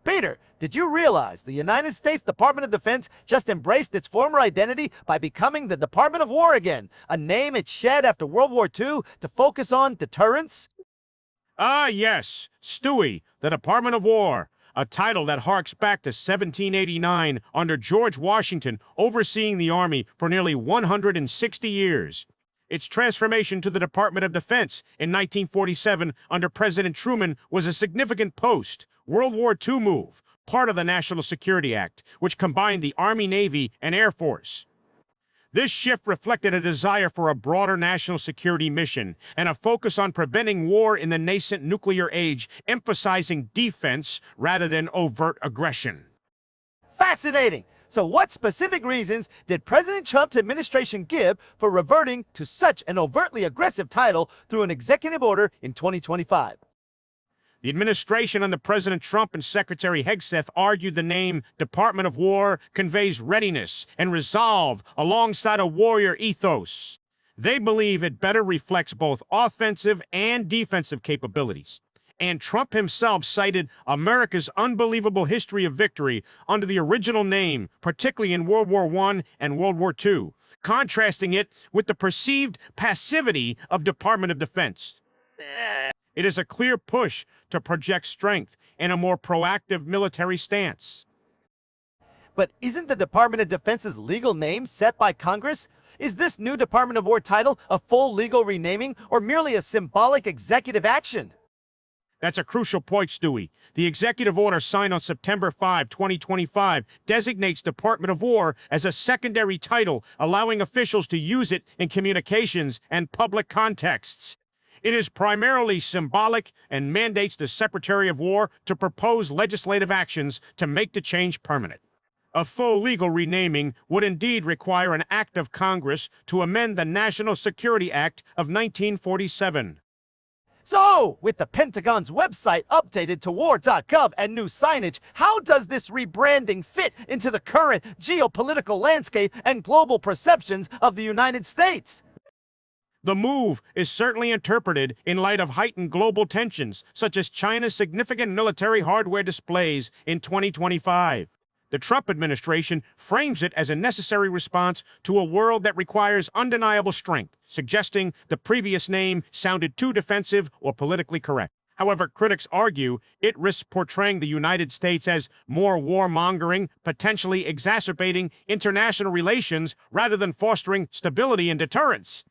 Peter, did you realize the United States Department of Defense just embraced its former identity by becoming the Department of War again, a name it shed after World War II to focus on deterrence? Ah, yes, Stewie, the Department of War, a title that harks back to 1789 under George Washington overseeing the Army for nearly 160 years. Its transformation to the Department of Defense in 1947 under President Truman was a significant post-World War II move, part of the National Security Act, which combined the Army, Navy, and Air Force. This shift reflected a desire for a broader national security mission and a focus on preventing war in the nascent nuclear age, emphasizing defense rather than overt aggression. Fascinating! So what specific reasons did President Trump's administration give for reverting to such an overtly aggressive title through an executive order in 2025? The administration under President Trump and Secretary Hegseth argued the name Department of War conveys readiness and resolve alongside a warrior ethos. They believe it better reflects both offensive and defensive capabilities. And Trump himself cited America's unbelievable history of victory under the original name, particularly in World War I and World War II, contrasting it with the perceived passivity of Department of Defense. It is a clear push to project strength and a more proactive military stance. But isn't the Department of Defense's legal name set by Congress? Is this new Department of War title a full legal renaming or merely a symbolic executive action? That's a crucial point, Stewie. The executive order signed on September 5, 2025, designates Department of War as a secondary title, allowing officials to use it in communications and public contexts. It is primarily symbolic and mandates the Secretary of War to propose legislative actions to make the change permanent. A full legal renaming would indeed require an act of Congress to amend the National Security Act of 1947. So, with the Pentagon's website updated to war.gov and new signage, how does this rebranding fit into the current geopolitical landscape and global perceptions of the United States? The move is certainly interpreted in light of heightened global tensions, such as China's significant military hardware displays in 2025. The Trump administration frames it as a necessary response to a world that requires undeniable strength, suggesting the previous name sounded too defensive or politically correct. However, critics argue it risks portraying the United States as more warmongering, potentially exacerbating international relations rather than fostering stability and deterrence.